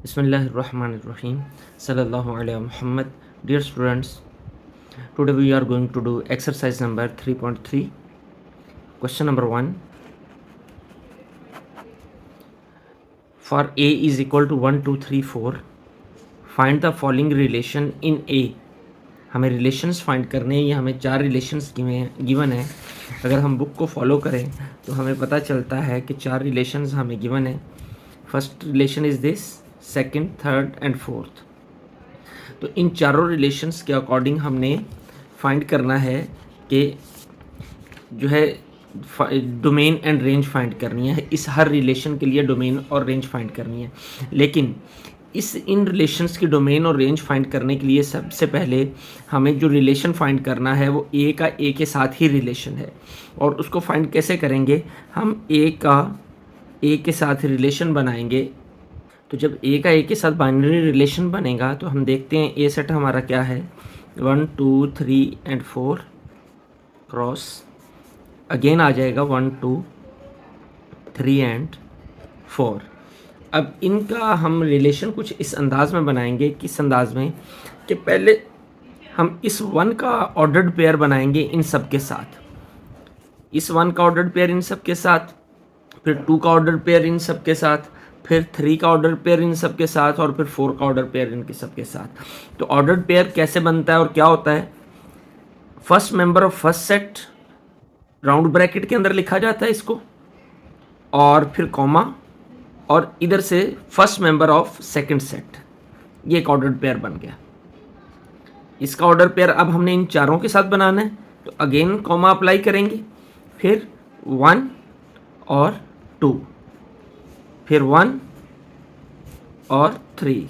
Bismillahirrahmanirrahim. Sallallahu alaihi Muhammad. Dear students, today we are going to do exercise number 3.3. Question number 1. For A is equal to 1, 2, 3, 4, find the following relation in A. हमें relations find करने हैं, ये हमें 4 relations given है. अगर हम book को follow करें तो हमें पता चलता है कि 4 रिलेशंस हमें गिवन है. First relation is this, second, third and fourth. तो इन चारों रिलेशंस के अकॉर्डिंग हमने फाइंड करना है कि जो है डोमेन एंड रेंज फाइंड करनी है. इस हर रिलेशन के लिए डोमेन और रेंज फाइंड करनी है. लेकिन इन रिलेशंस की डोमेन और रेंज फाइंड करने के लिए सबसे पहले हमें जो रिलेशन फाइंड करना है वो ए का ए के साथ ही रिलेशन है. और उसको फाइंड कैसे करेंगे? हम ए का ए के साथ रिलेशन बनाएंगे. तो जब ए का ए के साथ बाइनरी रिलेशन बनेगा तो हम देखते हैं ए सेट हमारा क्या है, 1, 2, 3 एंड 4 क्रॉस. अगेन आ जाएगा 1, 2, 3 एंड 4. अब इनका हम रिलेशन कुछ इस अंदाज में बनाएंगे. किस अंदाज में? कि पहले हम इस 1 का ऑर्डर्ड पेयर बनाएंगे इन सब के साथ. इस 1 का ऑर्डर्ड पेयर इन सब के साथ, फिर 2 का ऑर्डर पेयर इन सब के साथ, फिर 3 का ऑर्डर पेयर इन सब के साथ, और फिर 4 का ऑर्डर पेयर इनके सब के साथ. तो ऑर्डर पेयर कैसे बनता है और क्या होता है? First member of first set round bracket के अंदर लिखा जाता है इसको, और फिर कॉमा, और इधर से first member of second set. ये एक ऑर्डर पेयर बन गया. इसका ऑर्डर पेयर अब हमने इन चारों के साथ बनाना है. तो अगेन कॉमा अप्लाई करेंगे, फिर 1 और 2, फिर 1 और 3,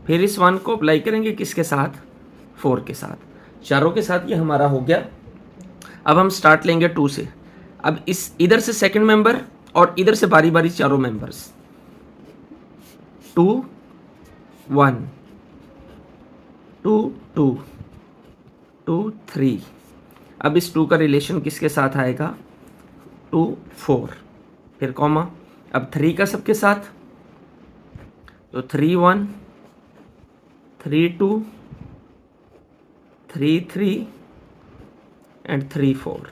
फिर इस 1 को अप्लाई करेंगे किसके साथ? 4 के साथ. चारों के साथ ये हमारा हो गया. अब हम स्टार्ट लेंगे 2 से. अब इस इधर से सेकंड मेंबर और इधर से बारी बारी चारों मेंबर्स, 2, 1, 2, 2, 2, 3. अब इस 2 का रिलेशन किसके साथ आएगा? 2, 4, फिर कॉमा. अब 3 का सबके साथ, तो 3, 1, 3, 2, 3, 3 एंड 3, 4.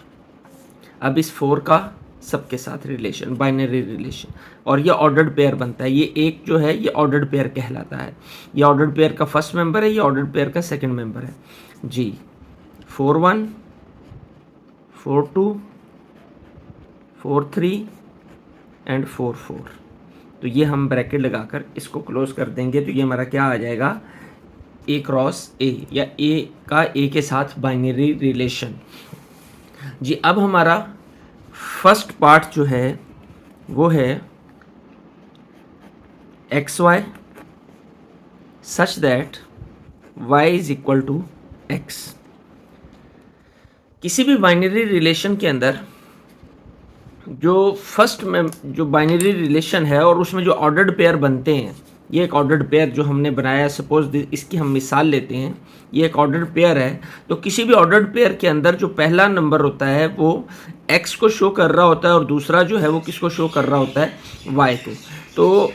अब इस 4 का सबके साथ रिलेशन, बाइनरी रिलेशन, और ये ऑर्डर्ड पेयर बनता है. ये एक जो है ये ऑर्डर्ड पेयर कहलाता है. ये ऑर्डर्ड पेयर का फर्स्ट मेंबर है, ये ऑर्डर्ड पेयर का सेकंड मेंबर है जी. 4, 1, 4, 2, 4, 3 एंड 4, 4. तो ये हम ब्रैकेट लगाकर इसको क्लोज कर देंगे. तो ये हमारा क्या आ जाएगा? ए क्रॉस ए, या ए का ए के साथ बाइनरी रिलेशन जी. अब हमारा फर्स्ट पार्ट जो है वो है x Y such that Y is equal to X. किसी भी बाइनरी रिलेशन के अंदर जो फर्स्ट में जो बाइनरी रिलेशन है और उसमें जो ऑर्डर्ड पेयर बनते हैं, ये एक ऑर्डर्ड पेयर जो हमने बनाया है, सपोज इसकी हम मिसाल लेते हैं, ये एक ऑर्डर्ड पेयर है. तो किसी भी ऑर्डर्ड पेयर के अंदर जो पहला नंबर होता है वो x को शो कर रहा होता है, और दूसरा जो है वो किसको शो कर रहा होता है? y को. तो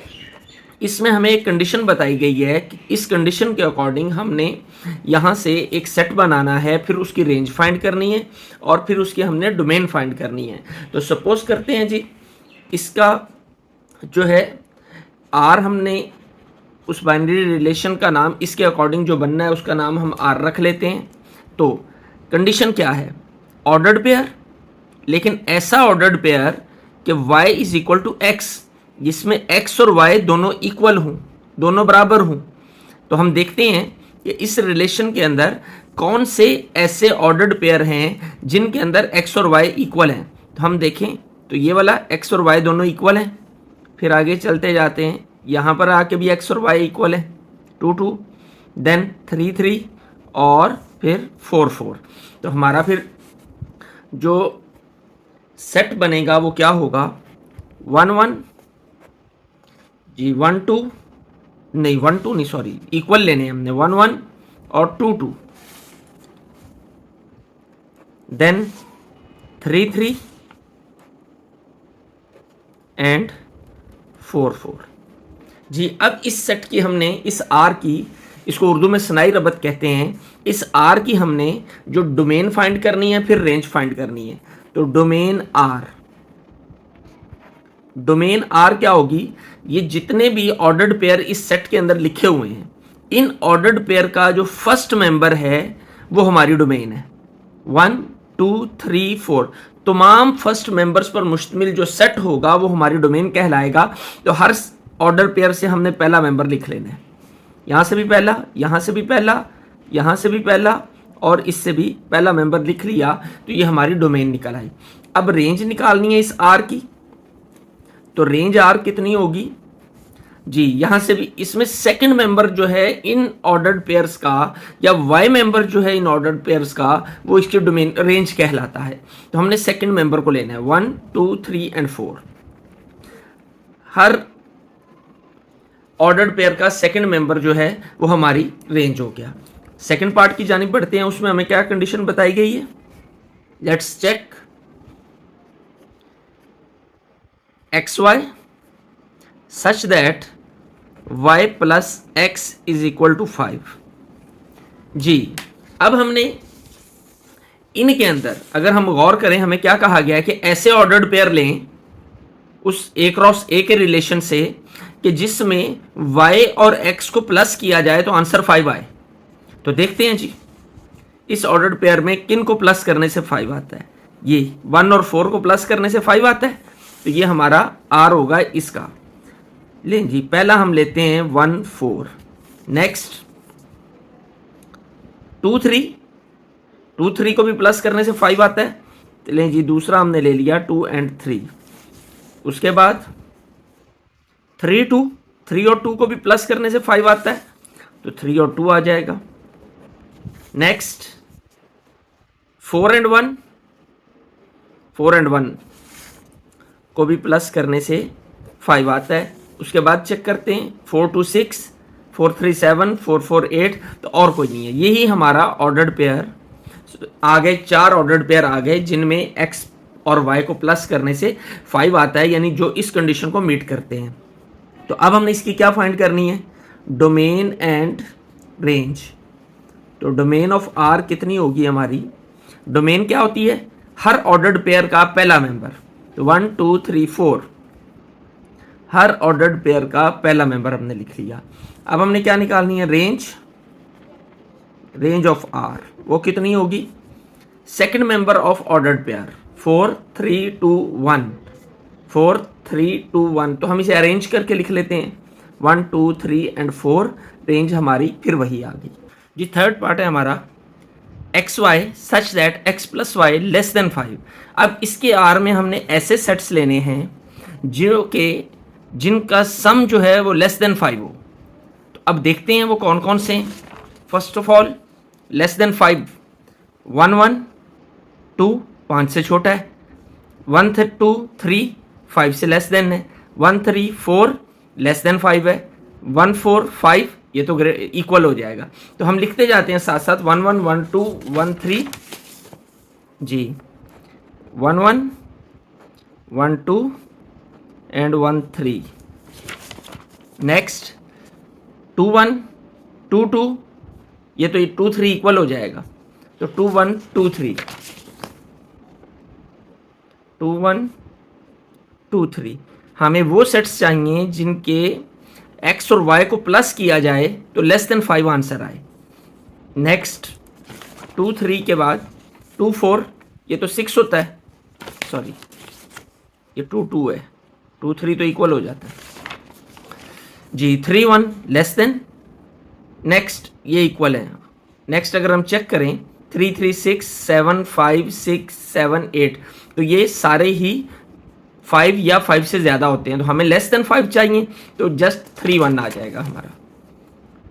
इसमें हमें एक कंडीशन बताई गई है कि इस कंडीशन के अकॉर्डिंग हमने यहाँ से एक सेट बनाना है, फिर उसकी रेंज फाइंड करनी है, और फिर उसकी हमने डोमेन फाइंड करनी है. तो सपोज करते हैं जी, इसका जो है r, हमने उस बाइनरी रिलेशन का नाम इसके अकॉर्डिंग जो बनना है उसका नाम हम r रख लेते हैं. तो कंडीशन क्या है? ऑर्डर्ड पेयर, लेकिन ऐसा ऑर्डर्ड पेयर कि y is equal to x, जिसमें x और y दोनों इक्वल हों, दोनों बराबर हों. तो हम देखते हैं कि इस रिलेशन के अंदर कौन से ऐसे ऑर्डर्ड पेयर हैं जिनके अंदर x और y इक्वल हैं. तो हम देखें तो ये वाला x और y दोनों इक्वल हैं. फिर आगे चलते जाते हैं, यहाँ पर आके भी x और y इक्वल है, 2, 2, देन 3, 3 और फिर 4, 4. तो हमारा फिर जो सेट बनेगा वो क्या होगा? 1, 1 जी, 1, 2 नहीं, 1, 2 नहीं, सॉरी, इक्वल लेने हमने, 1, 1 और 2, 2, देन 3, 3 एंड 4, 4. जी अब इस सेट की हमने इस आर की, इसको उर्दू में सनाई रबत कहते हैं, इस आर की हमने जो डोमेन फाइंड करनी है फिर रेंज फाइंड करनी है। तो डोमेन आर, डोमेन आर क्या होगी, ये जितने भी ऑर्डर्ड पेयर इस सेट के अंदर लिखे हुए हैं, इन ऑर्डर्ड पेयर का जो फर्स्ट मेंबर है वो हमारी डोमेन है। 1 2 3 4 तमाम फर्स्ट मेंबर्स पर मुश्तमिल जो सेट होगा वो हमारी डोमेन कहलाएगा। तो हर ऑर्डर पेयर से हमने पहला मेंबर लिख लेना है, यहां से भी पहला, यहां से भी पहला, यहां से भी पहला और इससे भी पहला मेंबर लिख लिया, तो ये हमारी डोमेन निकल आई। अब रेंज निकालनी है इस आर की, तो रेंज आर कितनी होगी जी, यहां से भी इसमें सेकंड मेंबर जो है इन ऑर्डर्ड पेयर्स का, या वाई मेंबर जो है इन ऑर्डर्ड पेयर्स का, वो इसकी डोमेन रेंज कहलाता है। तो हमने सेकंड मेंबर को लेना है 1 2 3 एंड 4। हर ऑर्डर्ड पेयर का सेकंड मेंबर जो है वो हमारी रेंज हो गया। सेकंड पार्ट की जानिब बढ़ते हैं, उसमें हमें क्या कंडीशन बताई गई है, let's check. xy such that y plus x is equal to 5। जी अब हमने इनके अंदर अगर हम गौर करें, हमें क्या कहा गया है कि ऐसे ऑर्डर्ड पेयर लें उस a क्रॉस a के रिलेशन से कि जिसमें y और x को प्लस किया जाए तो आंसर 5 आए। तो देखते हैं जी इस ऑर्डर्ड पेयर में किन को प्लस करने से 5 आता है। ये 1 और 4 को प्लस करने से 5 आता है, तो ये हमारा R होगा इसका। लें जी पहला हम लेते हैं 1 4, नेक्स्ट 2 3, 2 3 को भी प्लस करने से 5 आता है, तो लें जी दूसरा हमने ले लिया 2 एंड 3। उसके बाद 3 2, 3 और 2 को भी प्लस करने से 5 आता है, तो 3 और 2 आ जाएगा। नेक्स्ट 4 एंड 1, 4 एंड 1 को भी प्लस करने से 5 आता है। उसके बाद चेक करते हैं 4 2 6, 4 3 7, 4 4 8, तो और कोई नहीं है। यही हमारा ऑर्डर्ड पेयर आ गए, 4 ऑर्डर्ड पेयर आ गए जिनमें x और y को प्लस करने से 5 आता है, यानी जो इस कंडीशन को मीट करते हैं। तो अब हमने इसकी क्या फाइंड करनी है, डोमेन एंड रेंज। तो डोमेन ऑफ R कितनी होगी हमारी, डोमेन क्या होती है, हर ऑर्डर्ड पेयर का पहला मेंबर। तो 1 2 3 4 हर ऑर्डर्ड पेयर का पहला मेंबर हमने लिख लिया। अब हमने क्या निकालनी है, रेंज, रेंज ऑफ R वो कितनी होगी, second member of ordered pair 4 3 2 1, 4 3 2 1। तो हम इसे अरेंज करके लिख लेते हैं 1 2 3 एंड 4, रेंज हमारी फिर वही आ गई जी। थर्ड पार्ट है हमारा xy such that x plus y less than 5। अब इसके आर में हमने ऐसे सेट्स लेने हैं जो कि जिनका सम जो है वो लेस देन 5 हो। तो अब देखते हैं वो कौन कौन से हैं। First of all less than 5, 1 1 2 5 से छोटा है, 1 2 3 5 से लेस देन है, 1 3 4 लेस देन 5 है, 1 4 5 ये तो इक्वल हो जाएगा। तो हम लिखते जाते हैं साथ साथ 1 1 1 2 1 3 जी, 1 1 1 2 एंड 1 3। नेक्स्ट 2 1 2 2, ये तो 2 3 इक्वल हो जाएगा, तो 2 1 2 3 2 1 2 3। हमें वो सेट्स चाहिए जिनके x और y को प्लस किया जाए तो लेस देन 5 आंसर आए। नेक्स्ट 2 3 के बाद 2 4, ये तो 6 होता है, सॉरी ये 2 2 है, 2 3 तो इक्वल हो जाता है जी। 3 1 लेस देन, नेक्स्ट ये इक्वल है। नेक्स्ट अगर हम चेक करें 3 3 6 7 5 6 7 8, तो ये सारे ही 5 या 5 से ज़्यादा होते हैं। तो हमें लेस देन 5 चाहिए, तो जस्ट 3 1 आ जाएगा हमारा,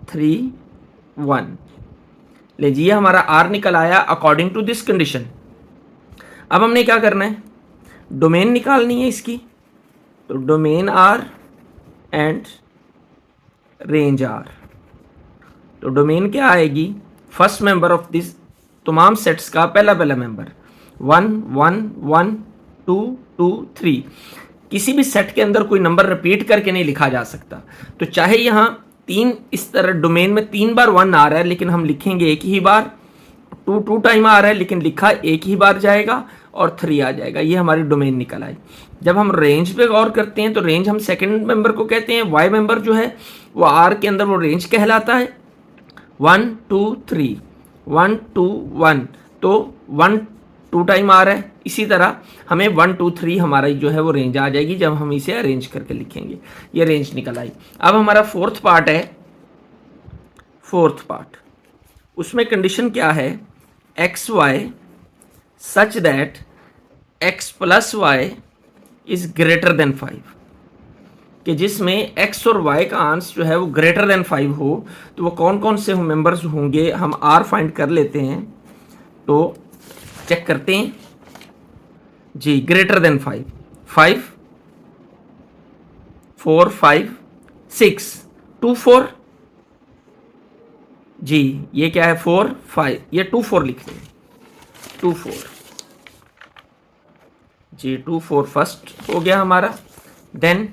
3 1। लीजिए हमारा R निकल आया अकॉर्डिंग टू दिस कंडीशन। अब हमने क्या करना है, डोमेन निकालनी है इसकी। तो domain R and range R। तो डोमेन क्या आएगी, फर्स्ट मेंबर ऑफ दिस तमाम सेट्स का पहला पहला मेंबर 1 1 1 2 2 3। किसी भी सेट के अंदर कोई नंबर रिपीट करके नहीं लिखा जा सकता। तो चाहे यहाँ 3 इस तरह डोमेन में 3 बार 1 आ रहा है लेकिन हम लिखेंगे एक ही बार, 2 टाइम आ रहा है लेकिन लिखा एक ही बार जाएगा, और 3 आ जाएगा। ये हमारी डोमेन निकल आई। जब हम रेंज पे गौर करते हैं तो रेंज हम सेकंड मेंबर को कहते हैं, वाई मेंबर जो है वो आर के अंदर वो रेंज कहलाता है। 1 2 3 1 2 1, तो 1 2 टाइम आ रहा है। इसी तरह हमें 1 2 3 हमारा जो है वो रेंज आ जाएगी जब हम इसे अरेंज करके लिखेंगे। ये रेंज निकल आई। अब हमारा फोर्थ पार्ट है। फोर्थ पार्ट, उसमें कंडीशन क्या है, x Y such that x plus y is greater than 5, कि जिसमें x और y का अंश जो है वो ग्रेटर देन 5 हो। तो वो कौन कौन से मेंबर्स होंगे, हम r फाइंड कर लेते हैं। तो चेक करते हैं जी, ग्रेटर देन 5, 5 4 5 6 2 4 जी, ये क्या है 4 5, ये 2 4 लिख दें, 2 4 जी, 2 4 फर्स्ट हो गया हमारा। देन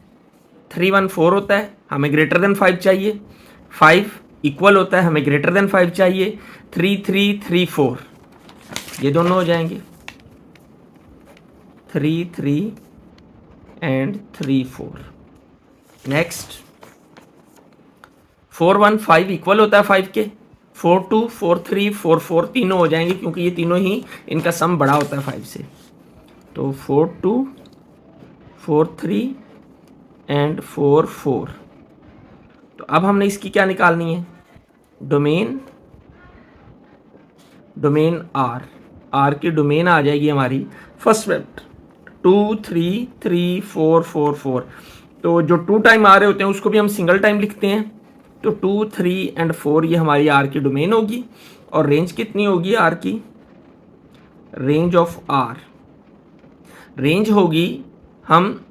3 1 4 होता है, हमें ग्रेटर देन 5 चाहिए। 5 इक्वल होता है, हमें ग्रेटर देन 5 चाहिए। 3 3 3 4, ये दोनों हो जाएंगे 3 3 एंड 3 4। नेक्स्ट 4 1 5 इक्वल होता है 5 के। 4 2 4 3 4 4 तीनों हो जाएंगे क्योंकि ये तीनों ही इनका सम बड़ा होता है 5 से। तो 4 2 4 3 एंड 4 4। तो अब हमने इसकी क्या निकालनी है, डोमेन, डोमेन आर की डोमेन आ जाएगी हमारी फर्स्ट वेक्टर 2 3 3 4 4 4। तो जो 2 टाइम आ रहे होते हैं उसको भी हम सिंगल टाइम लिखते हैं। तो 2 3 एंड 4 ये हमारी आर की डोमेन होगी। और रेंज कितनी होगी आर की, रेंज ऑफ आर, रेंज होगी हम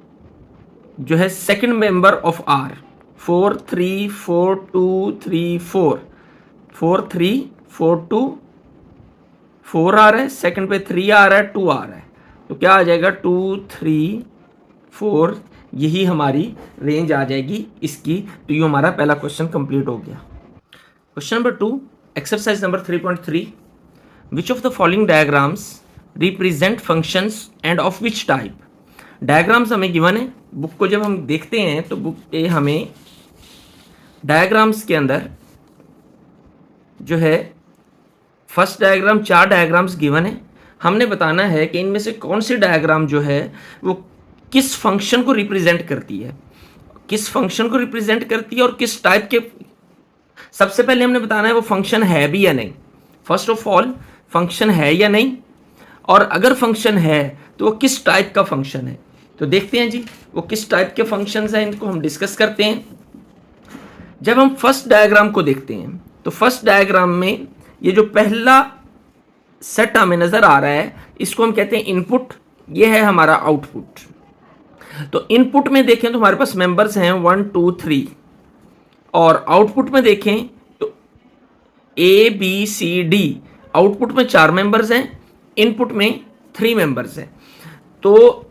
जो है सेकंड मेंबर ऑफ आर, 4 3 4 2 3 4, 4 3 4 2 4 आ रहा है, सेकंड पे 3 आ रहा है, 2 आ रहा है। तो क्या आ जाएगा 2 3 4, यही हमारी रेंज आ जाएगी इसकी। तो ये हमारा पहला क्वेश्चन कंप्लीट हो गया। Question number 2, exercise number 3.3, which of the following diagrams represent functions end of which type. Diagrams हमें गिवन है। बुक को जब हम देखते हैं तो बुक पे हमें डायग्राम्स के अंदर जो है फर्स्ट डायग्राम, 4 डायग्राम्स गिवन है। हमने बताना है कि इनमें से कौन सी डायग्राम जो है वो किस फंक्शन को रिप्रेजेंट करती है, किस फंक्शन को रिप्रेजेंट करती है और किस टाइप के। सबसे पहले हमने बताना है वो फंक्शन है भी या नहीं। फर्स्ट ऑफ ऑल फंक्शन है या नहीं, और अगर फंक्शन है तो वो किस टाइप का फंक्शन है। तो देखते हैं जी वो किस टाइप के फंक्शंस हैं, इनको हम डिस्कस करते हैं। जब हम फर्स्ट डायग्राम को देखते हैं तो फर्स्ट डायग्राम में ये जो पहला सेट हमें नजर आ रहा है इसको हम कहते हैं इनपुट, ये है हमारा आउटपुट। तो इनपुट में देखें तो हमारे पास मेंबर्स हैं 1 2 3, और आउटपुट में देखें तो A B C D, output में 4 मेंबर्स हैं, इनपुट में 3 मेंबर्स हैं। तो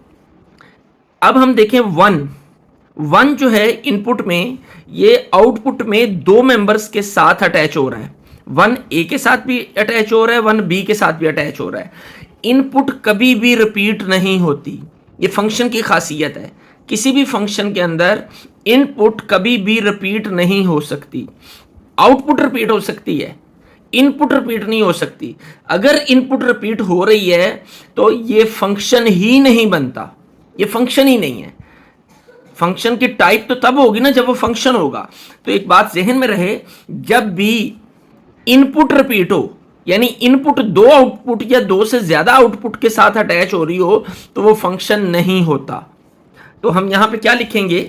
अब हम देखें 1 जो है इनपुट में, ये आउटपुट में 2 मेंबर्स के साथ अटैच हो रहा है। 1 ए के साथ भी अटैच हो रहा है, 1 बी के साथ भी अटैच हो रहा है। इनपुट कभी भी रिपीट नहीं होती, ये फंक्शन की खासियत है। किसी भी फंक्शन के अंदर इनपुट कभी भी रिपीट नहीं हो सकती। आउटपुट रिपीट हो सकती है, इनपुट रिपीट नहीं हो सकती। अगर इनपुट रिपीट हो रही है तो ये फंक्शन ही नहीं बनता, ये फंक्शन ही नहीं है। फंक्शन की टाइप तो तब होगी ना जब वो फंक्शन होगा। तो एक बात जहन में रहे, जब भी इनपुट रिपीट हो, यानी इनपुट 2 आउटपुट या 2 से ज्यादा आउटपुट के साथ अटैच हो रही हो, तो वो फंक्शन नहीं होता। तो हम यहां पे क्या लिखेंगे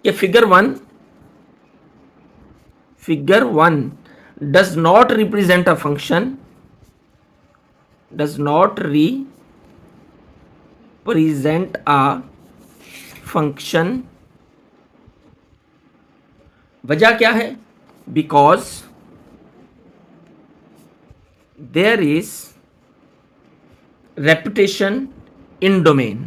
कि figure 1 does not represent a function, does not represent a function। वजह क्या है, because there is repetition in domain,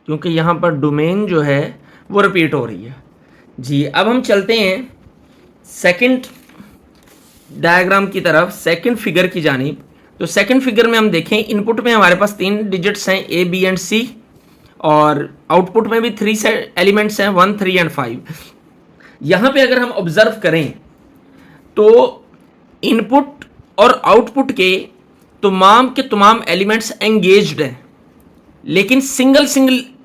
क्योंकि यहाँ पर डोमेन जो है वो रिपीट हो रही है। जी, अब हम चलते हैं सेकंड डायग्राम की तरफ, सेकंड फिगर की जानिब। तो सेकंड फिगर में हम देखें, इनपुट में हमारे पास 3 डिजिट्स हैं ए, बी एंड सी, और आउटपुट में भी 3 एलिमेंट्स हैं 1, 3 एंड 5। यहाँ पे अगर हम ऑब्जर्व करें तो इनपुट और आउटपुट के तमाम एलिमेंट्स एंगेज्ड हैं, लेकिन सिंगल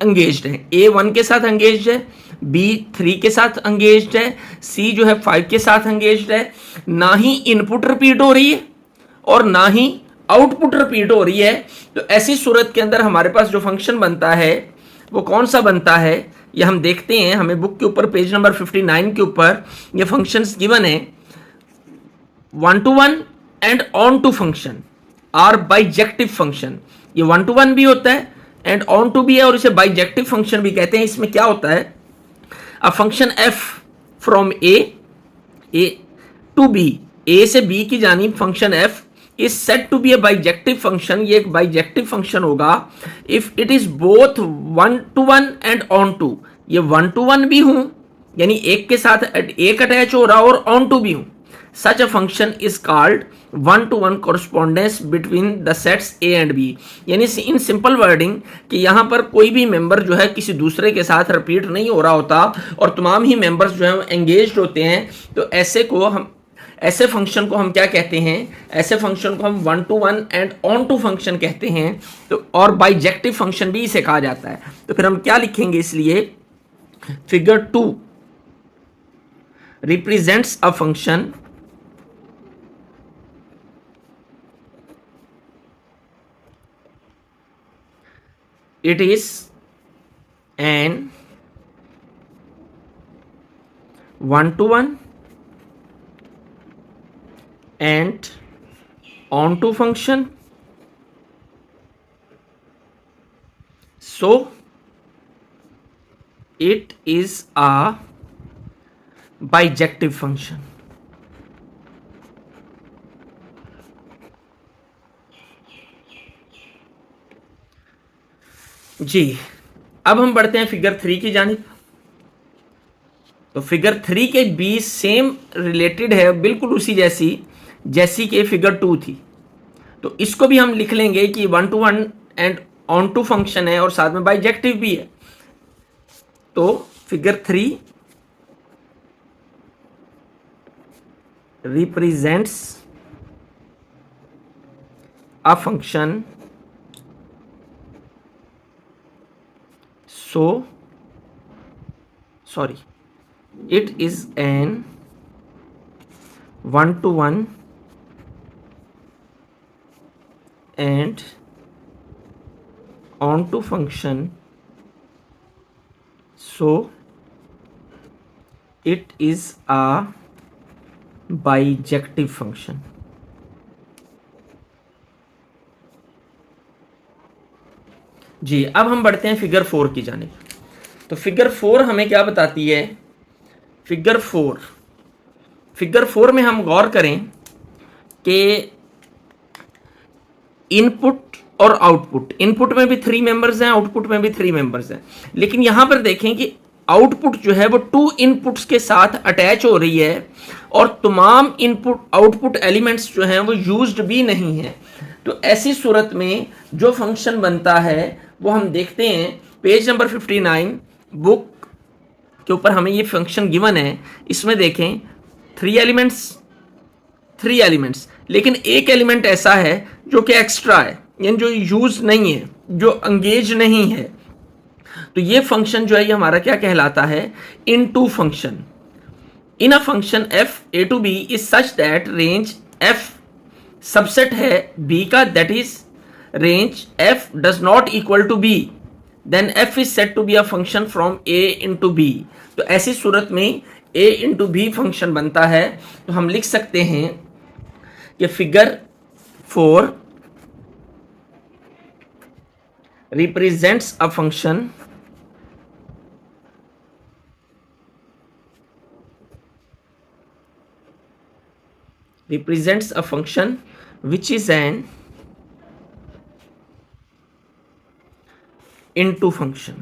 एंगेज्ड है। ए 1 के साथ एंगेज्ड है, बी 3 के साथ एंगेज्ड है, सी जो है 5 के साथ एंगेज्ड है। ना ही इनपुट रिपीट हो रही है और ना ही आउटपुट रिपीट हो रही है। तो ऐसी सूरत के अंदर हमारे पास जो फंक्शन बनता है वो कौन सा बनता है, ये हम देखते हैं। हमें बुक के ऊपर पेज नंबर 59 के ऊपर ये फंक्शंस गिवन है। 1 to 1 and onto function are bijective function. ये 1 to 1 भी होता है एंड ऑन टू भी है, और इसे बाइजेक्टिव फंक्शन भी कहते हैं। इसमें क्या होता है, a function f from A to B, A से बी की जानिब function f is said to B a bijective function. ये एक बाइजेक्टिव फंक्शन होगा if it is both 1 to 1 and onto. ये 1 to 1 भी हूं, यानी एक के साथ एक अटैच हो रहा, और ऑन टू भी हूं। Such a function is called 1-to-1 correspondence between the sets A and B। यानी इन सिंपल वर्डिंग कि यहाँ पर कोई भी मेंबर जो है किसी दूसरे के साथ रिपीट नहीं हो रहा होता और तमाम ही मेंबर्स जो हैं एंगेज्ड होते हैं। तो ऐसे फंक्शन को हम क्या कहते हैं, ऐसे फंक्शन को हम 1 to 1 and onto function कहते हैं। तो और बाइजेक्टिव फंक्शन भी इसे कहा जाता है। तो फिर हम क्या लिखेंगे, इसलिए figure 2 represents a function it is an 1-to-1 and on-to function, so it is a bijective function। जी, अब हम बढ़ते हैं फिगर 3 की जानिब। तो फिगर 3 के भी सेम रिलेटेड है, बिल्कुल उसी जैसी के फिगर 2 थी। तो इसको भी हम लिख लेंगे कि 1 to 1 and onto function है और साथ में बाइजेक्टिव भी है। तो figure 3 represents a function, it is an 1-to-1 and on-to function, so it is a bijective function। जी, अब हम बढ़ते हैं फिगर 4 की जानिब। तो फिगर 4 हमें क्या बताती है, फिगर 4 में हम गौर करें कि इनपुट और आउटपुट, इनपुट में भी 3 मेंबर्स हैं, आउटपुट में भी 3 मेंबर्स हैं। लेकिन यहां पर देखें कि आउटपुट जो है वो 2 इनपुट्स के साथ अटैच हो रही है और तमाम इनपुट आउटपुट एलिमेंट्स जो हैं वो यूज्ड भी नहीं है। तो ऐसी सूरत में जो फंक्शन बनता है वो हम देखते हैं पेज नंबर 59 बुक के ऊपर हमें ये फंक्शन गिवन है। इसमें देखें 3 एलिमेंट्स, लेकिन एक एलिमेंट ऐसा है जो कि एक्स्ट्रा है, यानी जो यूज नहीं है, जो एंगेज नहीं है। तो ये फंक्शन जो है ये हमारा क्या कहलाता है, into function. In a function f A to B is such that range f subset है बी का, that is range f does not equal to B, then f is said to be a function from A into B. तो ऐसी सूरत में ए into B function बनता है। तो हम लिख सकते हैं कि figure 4 represents a function which is an into function।